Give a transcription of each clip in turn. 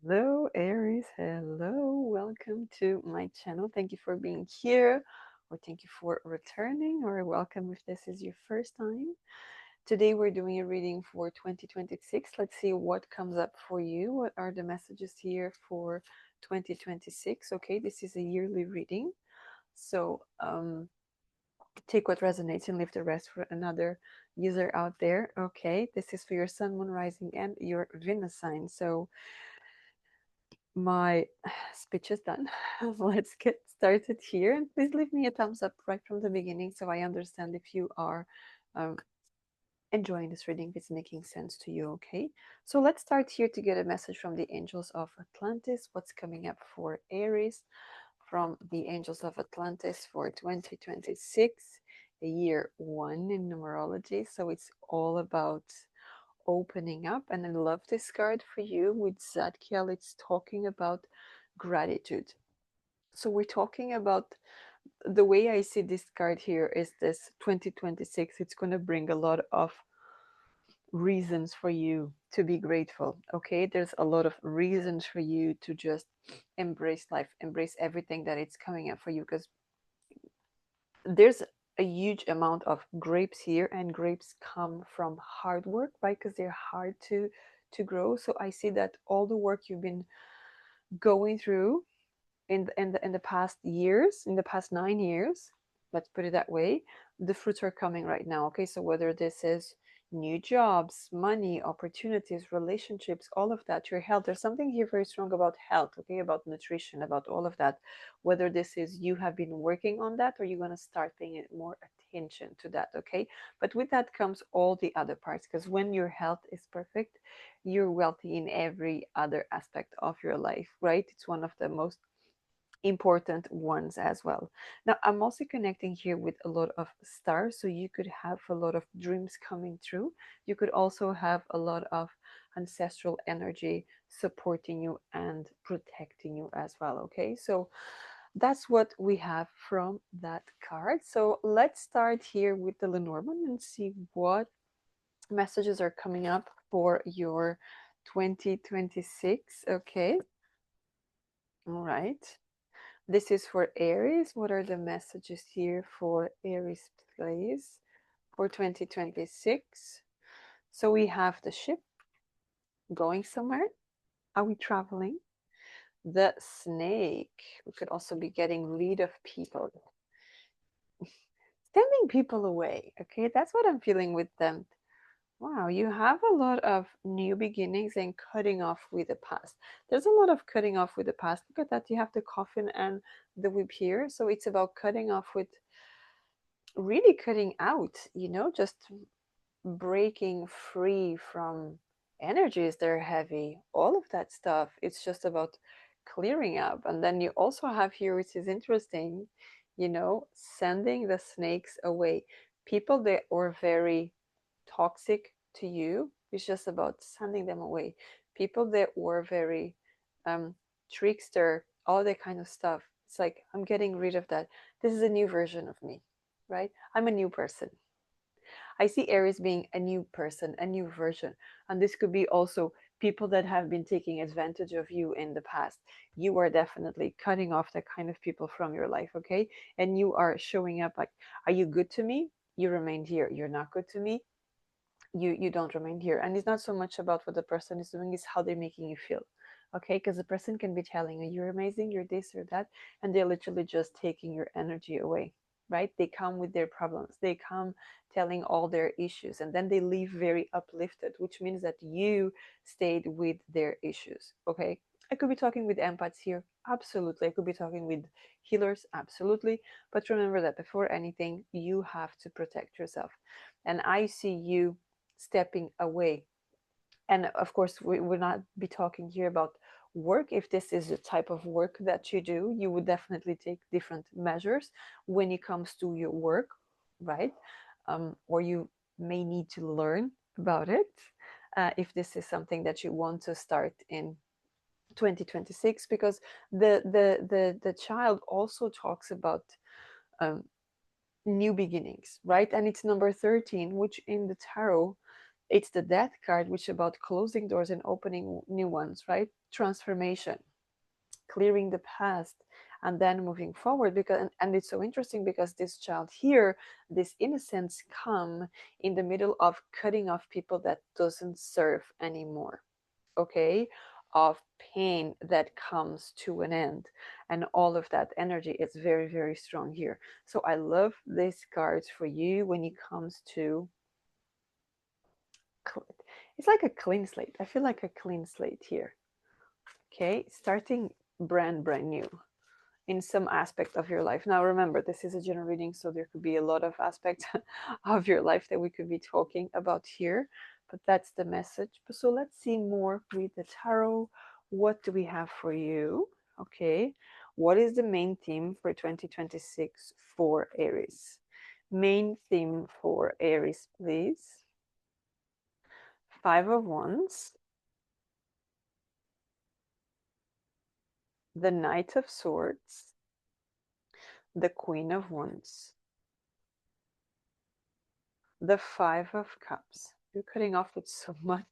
Hello, Aries. Hello. Welcome to my channel. Thank you for being here, or thank you for returning, or welcome if this is your first time. Today, we're doing a reading for 2026. Let's see what comes up for you. What are the messages here for 2026? Okay, this is a yearly reading. So, take what resonates and leave the rest for another user out there. Okay, this is for your sun, moon, rising, and your Venus sign. So, my speech is done. Let's get started here. And please leave me a thumbs up right from the beginning so I understand if you are um, enjoying this reading, if it's making sense to you, okay? So let's start here to get a message from the angels of Atlantis. What's coming up for Aries from the angels of Atlantis for 2026, the year one in numerology. So it's all about opening up. And I love this card for you with Zadkiel. It's talking about gratitude. So we're talking about, the way I see this card here is this 2026. It's going to bring a lot of reasons for you to be grateful. Okay, there's a lot of reasons for you to just embrace life, embrace everything that it's coming up for you, because there's a huge amount of grapes here, and grapes come from hard work, right? Because they're hard to grow. So I see that all the work you've been going through in the past years, in the past 9 years, let's put it that way, the fruits are coming right now. Okay, so whether this is new jobs, money, opportunities, relationships, all of that, your health, there's something here very strong about health, okay, about nutrition, about all of that. Whether this is you have been working on that, or you're going to start paying more attention to that, okay? But with that comes all the other parts, because when your health is perfect, you're wealthy in every other aspect of your life, right? It's one of the most important ones as well. Now, I'm also connecting here with a lot of stars, so you could have a lot of dreams coming true. You could also have a lot of ancestral energy supporting you and protecting you as well. Okay, so that's what we have from that card. So let's start here with the Lenormand and see what messages are coming up for your 2026. Okay, all right. This is for Aries. What are the messages here for Aries, please, for 2026? So we have the ship going somewhere. Are we traveling? The snake. We could also be getting rid of people, sending people away. Okay, that's what I'm feeling with them. Wow, you have a lot of new beginnings and cutting off with the past. There's a lot of cutting off with the past. Look at that. You have the coffin and the whip here. So it's about cutting off with, really cutting out, just breaking free from energies that are heavy, all of that stuff. It's just about clearing up. And then you also have here, which is interesting, sending the snakes away. People that were very toxic to you, it's just about sending them away. People that were very um, trickster, all that kind of stuff. It's like, I'm getting rid of that. This is a new version of me, right? I'm a new person. I see Aries being a new person, a new version. And this could be also people that have been taking advantage of you in the past. You are definitely cutting off that kind of people from your life, okay? And you are showing up like, are you good to me? You remain here. You're not good to me. You don't remain here. And it's not so much about what the person is doing, it's how they're making you feel. Okay, because the person can be telling you you're amazing, you're this or that, and they're literally just taking your energy away, right? They come with their problems, they come telling all their issues, and then they leave very uplifted, which means that you stayed with their issues. Okay, I could be talking with empaths here, absolutely. I could be talking with healers, absolutely. But remember that before anything, you have to protect yourself. And I see you stepping away. And of course, we will not be talking here about work. If this is the type of work that you do, you would definitely take different measures when it comes to your work, right? Or you may need to learn about it if this is something that you want to start in 2026, because the child also talks about um, new beginnings, right? And it's number 13, which in the tarot It's the Death card, which is about closing doors and opening new ones, right? Transformation, clearing the past, and then moving forward. Because and it's so interesting because this child here, this innocence, come in the middle of cutting off people that doesn't serve anymore. Okay, of pain that comes to an end, and all of that energy is very, very strong here. So I love these cards for you when it comes to, it's like a clean slate. I feel like a clean slate here. Okay, starting brand new in some aspect of your life. Now remember, this is a general reading, so there could be a lot of aspects of your life that we could be talking about here, but that's the message. So let's see more with the tarot. What do we have for you? Okay, what is the main theme for 2026 for Aries? Main theme for Aries, please. Five of Wands, the Knight of Swords, the Queen of Wands, the Five of Cups. You're cutting off with so much.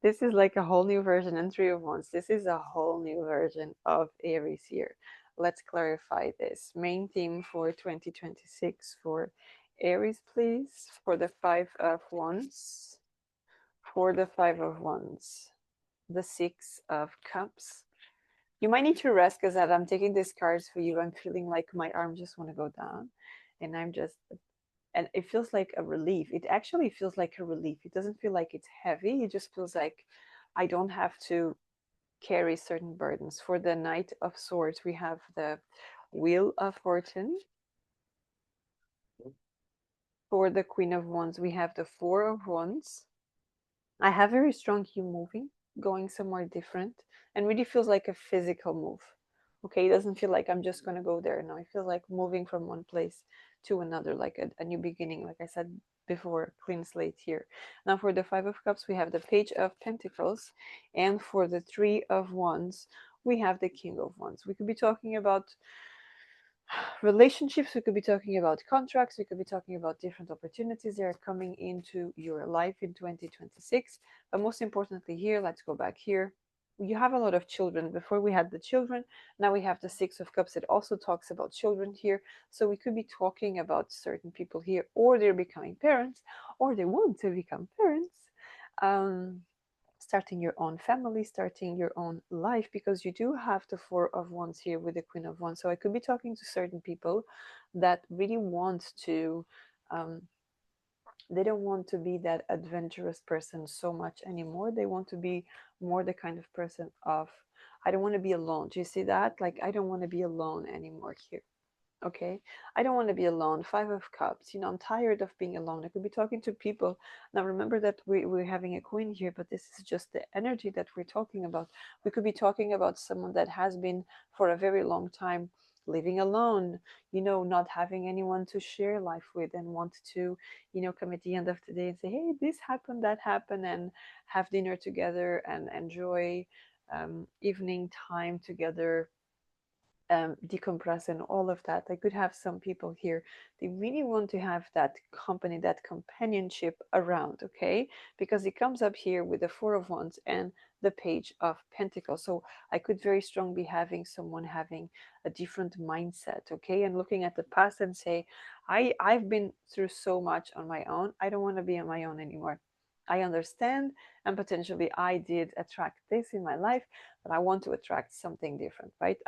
This is like a whole new version, and Three of Wands. This is a whole new version of Aries here. Let's clarify this. Main theme for 2026 for Aries, please. For the Five of Wands. For the Five of Wands. The Six of Cups. You might need to rest because as I'm taking these cards for you, I'm feeling like my arm just want to go down. And I'm just, and it feels like a relief. It actually feels like a relief. It doesn't feel like it's heavy. It just feels like I don't have to carry certain burdens. For the Knight of Swords, we have the Wheel of Fortune. For the Queen of Wands, we have the Four of Wands. I have very strong you moving, going somewhere different, and really feels like a physical move. Okay, it doesn't feel like I'm just going to go there. No, it feels like moving from one place to another, like a new beginning. Like I said before, clean slate here. Now, for the Five of Cups, we have the Page of Pentacles, and for the Three of Wands, we have the King of Wands. We could be talking about relationships, we could be talking about contracts, we could be talking about different opportunities that are coming into your life in 2026. But most importantly here, let's go back here. You have a lot of children. Before we had the children, now we have the Six of Cups. It also talks about children here. So we could be talking about certain people here, or they're becoming parents, or they want to become parents. Um, Starting your own family, starting your own life, because you do have the Four of Wands here with the Queen of Wands. So I could be talking to certain people that really want to, um, they don't want to be that adventurous person so much anymore. They want to be more the kind of person of, I don't want to be alone. Do you see that? Like, I don't want to be alone anymore here. Okay, I don't want to be alone. Five of Cups, you know, I'm tired of being alone. I could be talking to people. Now remember that we're having a queen here, but this is just the energy that we're talking about. We could be talking about someone that has been for a very long time living alone, you know, not having anyone to share life with, and want to, you know, come at the end of the day and say, hey, this happened, that happened, and have dinner together and enjoy evening time together, decompress and all of that. I could have some people here, they really want to have that company, that companionship around, okay? Because it comes up here with the Four of Wands and the Page of Pentacles. So I could very strongly be having someone having a different mindset, okay? And looking at the past and say, I've been through so much on my own. I don't want to be on my own anymore. I understand, and potentially I did attract this in my life, but I want to attract something different, right?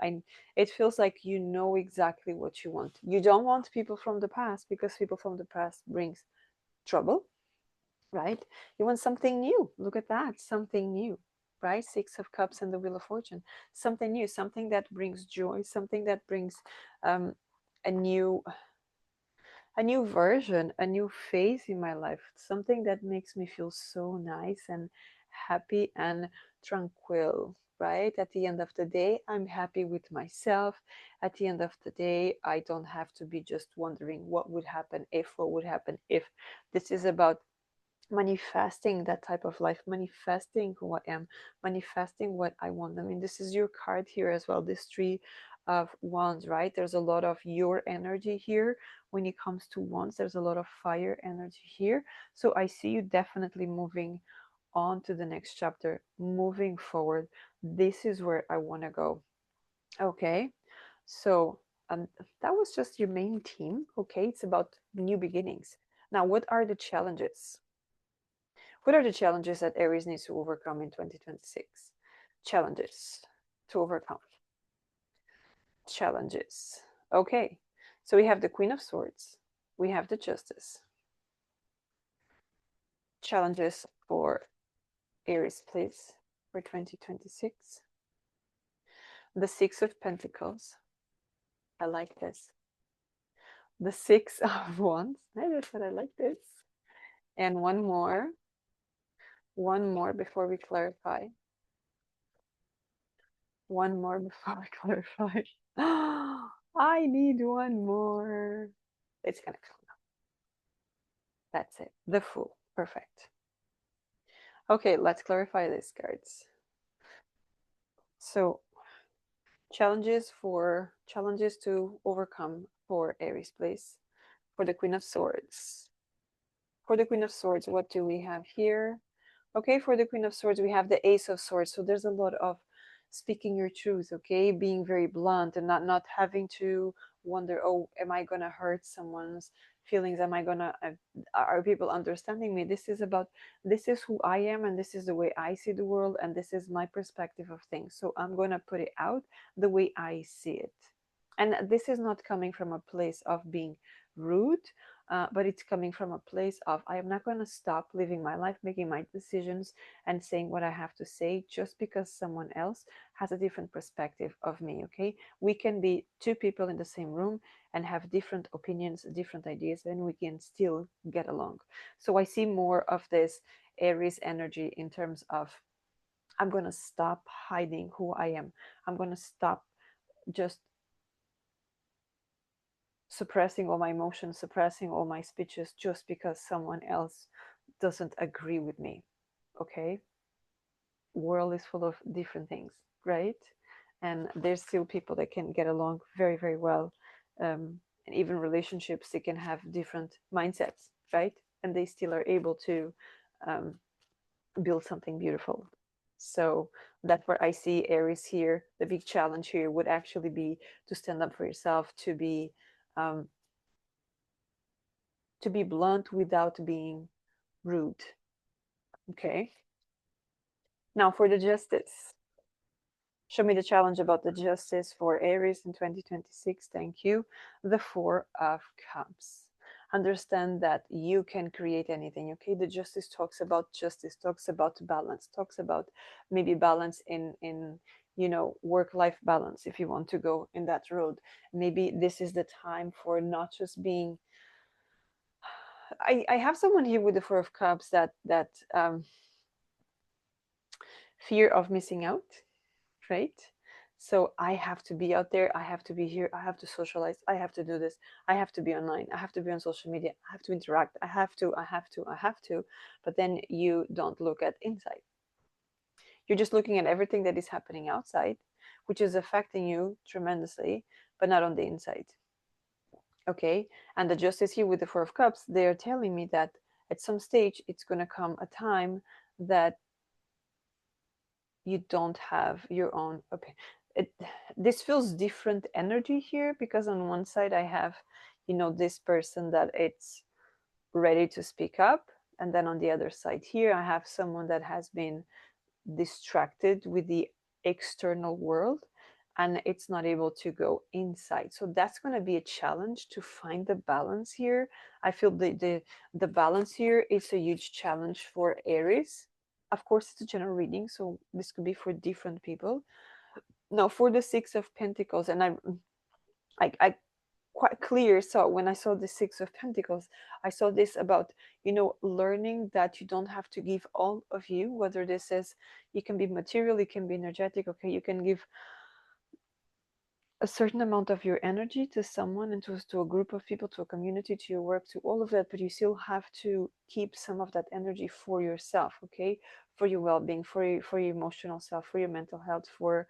It feels like you know exactly what you want. You don't want people from the past, because people from the past brings trouble, right? You want something new. Look at that, something new, right? Six of Cups and the Wheel of Fortune. Something new, something that brings joy, something that brings um, a new version, a new phase in my life, something that makes me feel so nice and happy and tranquil, right? At the end of the day, I'm happy with myself. At the end of the day, I don't have to be just wondering what would happen if, what would happen if. This is about manifesting that type of life, manifesting who I am, manifesting what I want. I mean, this is your card here as well, this Three of Wands, right? There's a lot of your energy here. When it comes to Wands, there's a lot of fire energy here. So I see you definitely moving on to the next chapter, moving forward. This is where I want to go. Okay, so that was just your main theme. Okay, it's about new beginnings. Now, what are the challenges? What are the challenges that Aries needs to overcome in 2026? Challenges to overcome. Challenges. Okay, so we have the Queen of Swords, we have the Justice. Challenges for Aries, please, for 2026. The Six of Pentacles. I like this. The Six of Wands. I just said I like this. And one more before we clarify. One more before we clarify. I need one more. It's gonna come up. That's it. The Fool. Perfect. Okay, let's clarify these cards. So, challenges to overcome for Aries, please. For the Queen of Swords. For the Queen of Swords, what do we have here? Okay, for the Queen of Swords, we have the Ace of Swords. So there's a lot of speaking your truth, okay? Being very blunt and not having to wonder, oh, am I going to hurt someone's feelings? Am I going to, are people understanding me? This is about, this is who I am and this is the way I see the world and this is my perspective of things. So I'm going to put it out the way I see it. And this is not coming from a place of being rude, but it's coming from a place of I am not going to stop living my life, making my decisions, and saying what I have to say just because someone else has a different perspective of me. Okay, we can be two people in the same room and have different opinions, different ideas, and we can still get along. So I see more of this Aries energy in terms of I'm going to stop hiding who I am. I'm going to stop just suppressing all my emotions, suppressing all my speeches just because someone else doesn't agree with me. Okay? World is full of different things, right? And there's still people that can get along very, very well. And even relationships, they can have different mindsets, right? And they still are able to um, build something beautiful. So that's where I see Aries here. The big challenge here would actually be to stand up for yourself, um, to be blunt without being rude. Okay. Now for the Justice. Show me the challenge about the Justice for Aries in 2026. Thank you. The Four of Cups. Understand that you can create anything. Okay. The Justice talks about justice, talks about balance, talks about maybe balance in work-life balance if you want to go in that road. Maybe this is the time for not just being I have someone here with the Four of Cups that fear of missing out, right? So I have to be out there, I have to be here, I have to socialize, I have to do this, I have to be online, I have to be on social media, I have to interact, I have to. But then you don't look at inside. You're just looking at everything that is happening outside, which is affecting you tremendously, but not on the inside. Okay, and the Justice here with the Four of Cups, they are telling me that at some stage it's going to come a time that you don't have your own opinion. This feels different energy here because on one side I have, this person that it's ready to speak up, and then on the other side here I have someone that has been distracted with the external world and it's not able to go inside. So that's going to be a challenge to find the balance here. I feel the balance here is a huge challenge for Aries. Of course, it's a general reading, so this could be for different people. Now, for the Six of Pentacles, and I quite clear. So when I saw the Six of Pentacles, I saw this about, learning that you don't have to give all of you, whether this is, you can be material, you can be energetic, okay, you can give a certain amount of your energy to someone and to a group of people, to a community, to your work, to all of that, but you still have to keep some of that energy for yourself, okay, for your well-being, for your emotional self, for your mental health, for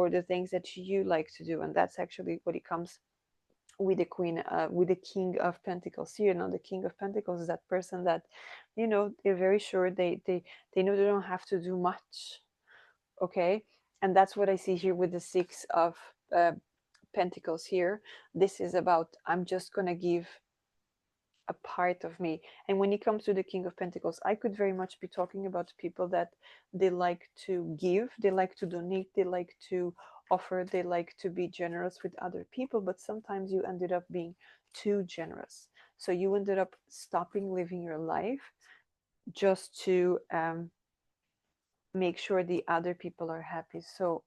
the things that you like to do. And that's actually what it comes with the queen, with the king of pentacles here. The king of pentacles is that person that, they're very sure they know they don't have to do much. Okay. And that's what I see here with the six of pentacles here. This is about, I'm just gonna give a part of me. And when it comes to the king of pentacles, I could very much be talking about people that they like to give, they like to donate, they like to offer, they like to be generous with other people, but sometimes you ended up being too generous, so you ended up stopping living your life just to make sure the other people are happy. So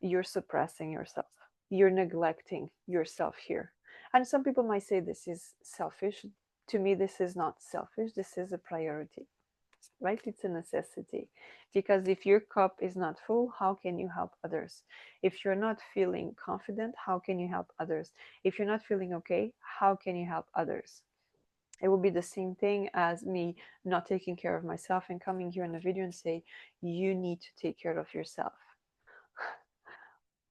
you're suppressing yourself, you're neglecting yourself here. And some people might say this is selfish. To me, this is not selfish, this is a priority, right? It's a necessity. Because if your cup is not full, how can you help others? If you're not feeling confident, how can you help others? If you're not feeling okay, how can you help others? It would be the same thing as me not taking care of myself and coming here in the video and say, you need to take care of yourself.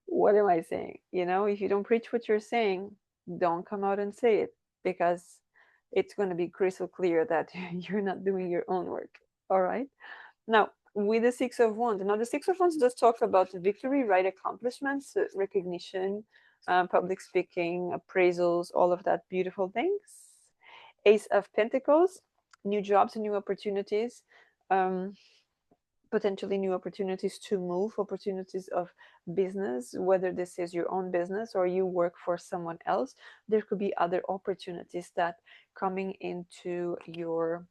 What am I saying? If you don't preach what you're saying, don't come out and say it, because it's going to be crystal clear that you're not doing your own work. All right. Now, with the Six of Wands, now the Six of Wands does talk about victory, right? Accomplishments, recognition, public speaking, appraisals, all of that beautiful things. Ace of Pentacles, new jobs and new opportunities. Um, Potentially new opportunities to move, opportunities of business, whether this is your own business or you work for someone else. There could be other opportunities that coming into your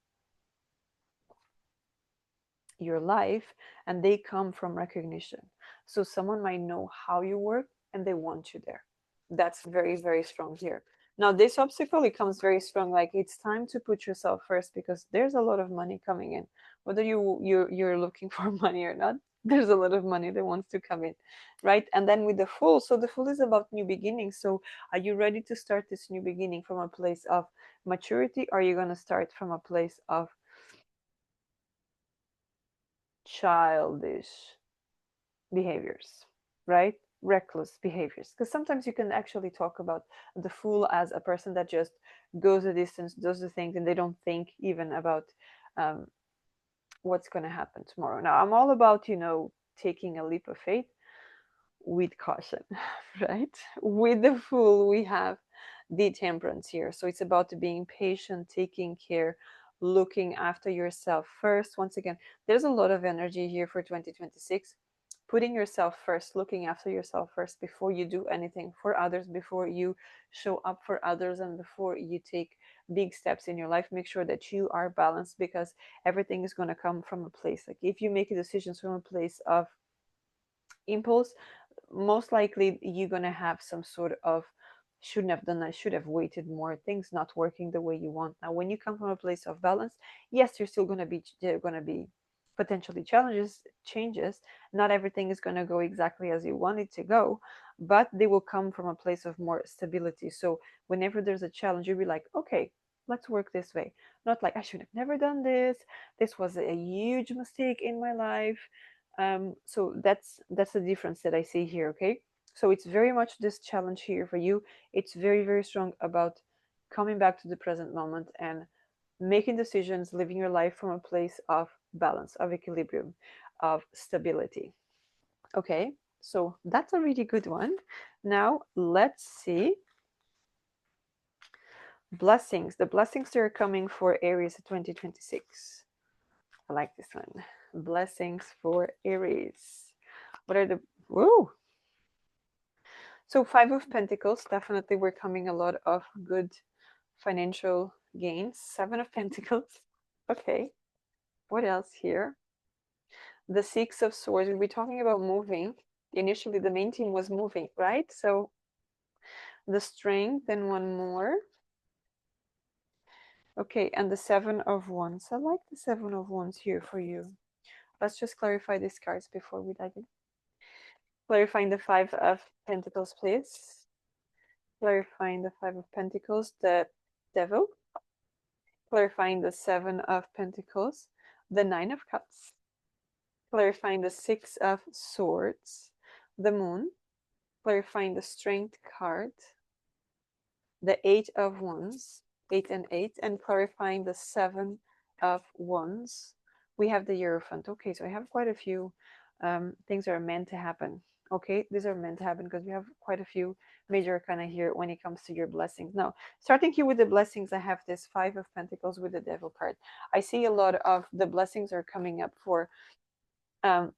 life, and they come from recognition. So someone might know how you work and they want you there. That's very, very strong here. Now this obstacle, it comes very strong, like it's time to put yourself first, because there's a lot of money coming in, whether you're looking for money or not. There's a lot of money that wants to come in, right? And then with the Fool, so the Fool is about new beginnings. So are you ready to start this new beginning from a place of maturity, or are you going to start from a place of childish behaviors, right? Reckless behaviors. Because sometimes you can actually talk about the Fool as a person that just goes a distance, does the things, and they don't think even about um, what's going to happen tomorrow. Now, I'm all about, taking a leap of faith with caution, right? With the Fool, we have the Temperance here. So it's about being patient, taking care, looking after yourself first. Once again, there's a lot of energy here for 2026. Putting yourself first, looking after yourself first before you do anything for others, before you show up for others, and before you take big steps in your life. Make sure that you are balanced, because everything is going to come from a place. Like if you make decisions from a place of impulse, most likely you're going to have some sort of shouldn't have done that, should have waited more, things not working the way you want. Now when you come from a place of balance, yes, you're still going to be, there are going to be potentially challenges, changes. Not everything is going to go exactly as you want it to go, but they will come from a place of more stability. So whenever there's a challenge, you'll be like, okay, let's work this way. Not like, I should have never done this, this was a huge mistake in my life. So that's the difference that I see here. Okay, so it's very much this challenge here for you. It's very, very strong about coming back to the present moment and making decisions, living your life from a place of balance, of equilibrium, of stability. Okay, so that's a really good one. Now let's see blessings. The blessings that are coming for Aries 2026. I like this one. Blessings for Aries. What are the whoa? So Five of Pentacles, definitely we're coming a lot of good financial gains. Seven of Pentacles. Okay. What else here? The Six of Swords. We'll be talking about moving. Initially, the main theme was moving, right? So the Strength, and one more. Okay, and the Seven of Wands. I like the Seven of Wands here for you. Let's just clarify these cards before we dive in. Clarifying the Five of Pentacles, please. Clarifying the Five of Pentacles, the Devil. Clarifying the Seven of Pentacles, the Nine of Cups. clarifying the Six of Swords, the Moon, clarifying the Strength card, the Eight of Wands, 8 and 8, and clarifying the Seven of Wands. We have the Hierophant. Okay, so I have quite a few things that are meant to happen. Okay, these are meant to happen because we have quite a few major arcana here when it comes to your blessings. Now, starting here with the blessings, I have this Five of Pentacles with the Devil card. I see a lot of the blessings are coming up for um,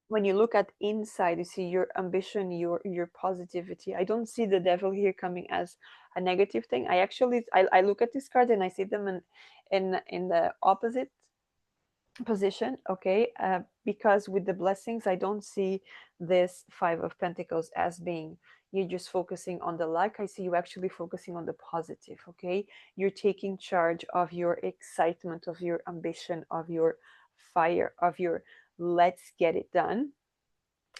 when you look at inside, you see your ambition, your positivity. I don't see the devil here coming as a negative thing. I look at this card and I see them in the opposite position. Okay, because with the blessings, I don't see this Five of Pentacles as being you're just focusing on the lack. I see you actually focusing on the positive. Okay, you're taking charge of your excitement, of your ambition, of your fire, of your let's get it done,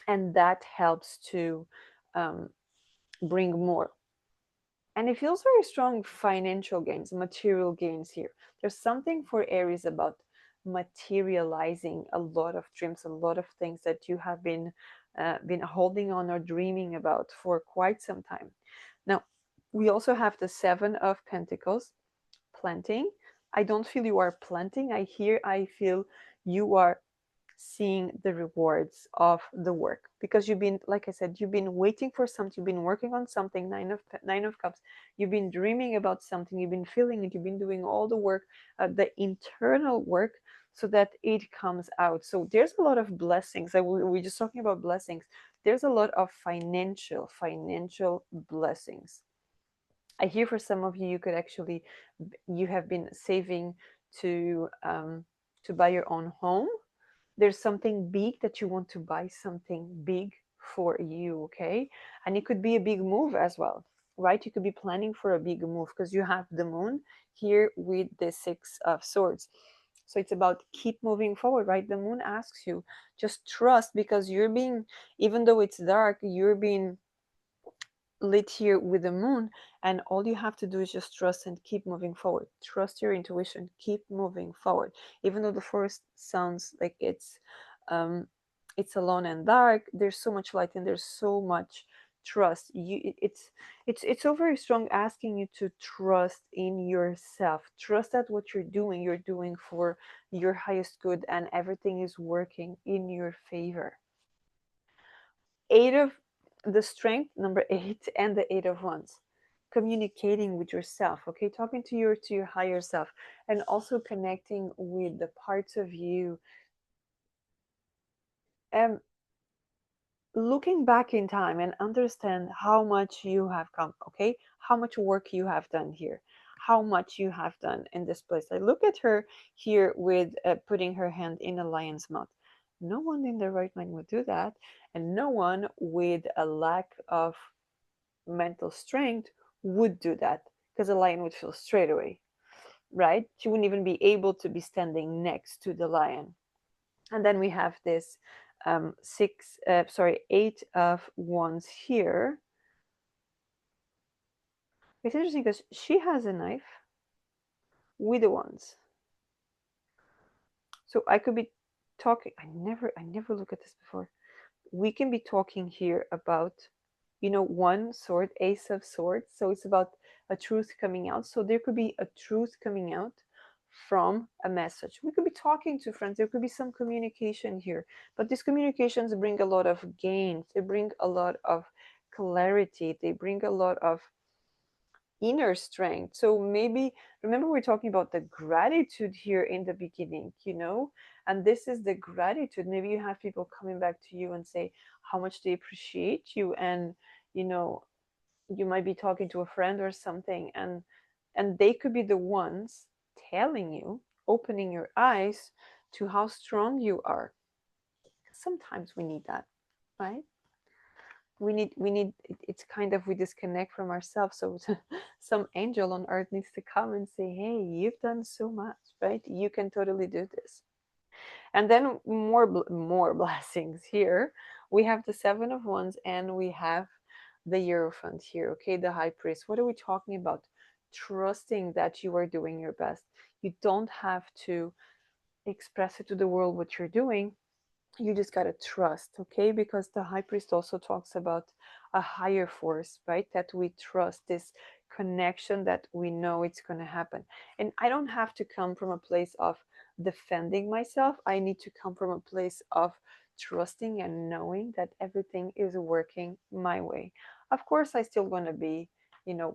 and that helps to um, bring more. And it feels very strong financial gains, material gains here. There's something for Aries about materializing a lot of dreams, a lot of things that you have been holding on or dreaming about for quite some time. Now, we also have the Seven of Pentacles, planting. I don't feel you are planting. I feel you are seeing the rewards of the work, because you've been, like I said, you've been waiting for something, you've been working on something. Nine of Cups, you've been dreaming about something, you've been feeling it, you've been doing all the work, the internal work, so that it comes out. So there's a lot of blessings. We're just talking about blessings. There's a lot of financial blessings. I hear for some of you, you could actually, you have been saving to buy your own home. There's something big that you want to buy, something big for you. Okay, and it could be a big move as well, right? You could be planning for a big move because you have the Moon here with the Six of Swords. So it's about keep moving forward, right? The Moon asks you just trust, because you're being, even though it's dark, you're being lit here with the Moon, and all you have to do is just trust and keep moving forward. Trust your intuition, keep moving forward, even though the forest sounds like it's alone and dark. There's so much light and there's so much trust. It's so very strong, asking you to trust in yourself, trust that what you're doing for your highest good, and everything is working in your favor. Eight of the Strength, number 8, and the Eight of Wands, communicating with yourself. Okay, talking to your higher self, and also connecting with the parts of you, and looking back in time and understand how much you have come. Okay, how much work you have done here, how much you have done in this place. I look at her here with putting her hand in a lion's mouth. No one in their right mind would do that, and no one with a lack of mental strength would do that, because a lion would feel straight away, right? She wouldn't even be able to be standing next to the lion. And then we have this Eight of Wands here. It's interesting because she has a knife with the wands. So I could be talking. I never look at this before. We can be talking here about, one sword, Ace of Swords. So it's about a truth coming out. So there could be a truth coming out from a message. We could be talking to friends. There could be some communication here. But these communications bring a lot of gains. They bring a lot of clarity. They bring a lot of inner strength. So maybe, remember, we're talking about the gratitude here in the beginning, and this is the gratitude. Maybe you have people coming back to you and say how much they appreciate you, and you might be talking to a friend or something, and they could be the ones telling you, opening your eyes to how strong you are. Sometimes we need that, right? We need it's kind of, we disconnect from ourselves, so some angel on earth needs to come and say, hey, you've done so much, right? You can totally do this. And then more blessings here. We have the Seven of Wands, and we have the Hierophant here. Okay, the High Priest. What are we talking about? Trusting that you are doing your best. You don't have to express it to the world what you're doing. You just got to trust, okay? Because the high priest also talks about a higher force, right? That we trust, this connection that we know it's going to happen. And I don't have to come from a place of defending myself. I need to come from a place of trusting and knowing that everything is working my way. Of course, I still going to be,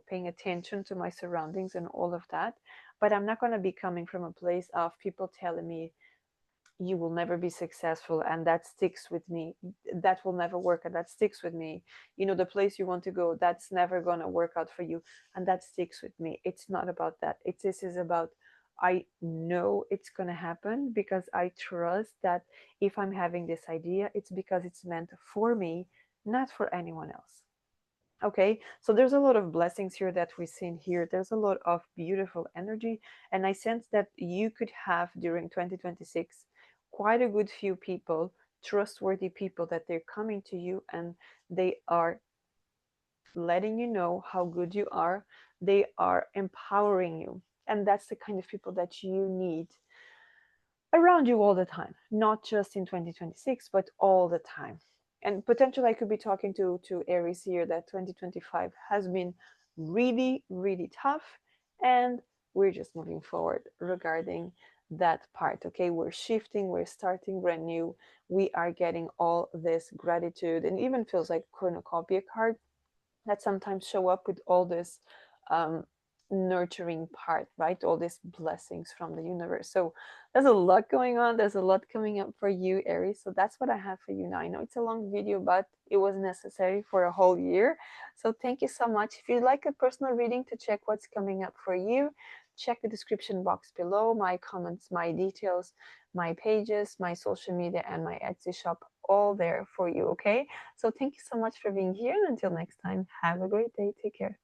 paying attention to my surroundings and all of that, but I'm not going to be coming from a place of people telling me you will never be successful and that sticks with me, that will never work and that sticks with me, the place you want to go, that's never going to work out for you and that sticks with me. It's not about that. This is about, I know it's going to happen because I trust that if I'm having this idea, it's because it's meant for me, not for anyone else. Okay, so there's a lot of blessings here that we've seen here. There's a lot of beautiful energy, and I sense that you could have during 2026 quite a good few people, trustworthy people, that they're coming to you and they are letting you know how good you are. They are empowering you, and that's the kind of people that you need around you all the time, not just in 2026, but all the time. And potentially, I could be talking to Aries here that 2025 has been really, really tough, and we're just moving forward regarding that part. Okay, we're shifting, we're starting brand new. We are getting all this gratitude, and even feels like cornucopia card that sometimes show up with all this um, nurturing part, right? All these blessings from the universe. So there's a lot going on. There's a lot coming up for you, Aries. So that's what I have for you now. I know it's a long video, but it was necessary for a whole year. So thank you so much. If you'd like a personal reading to check what's coming up for you, check the description box below, my comments, my details, my pages, my social media, and my Etsy shop, all there for you, okay? So thank you so much for being here. And until next time, have a great day. Take care.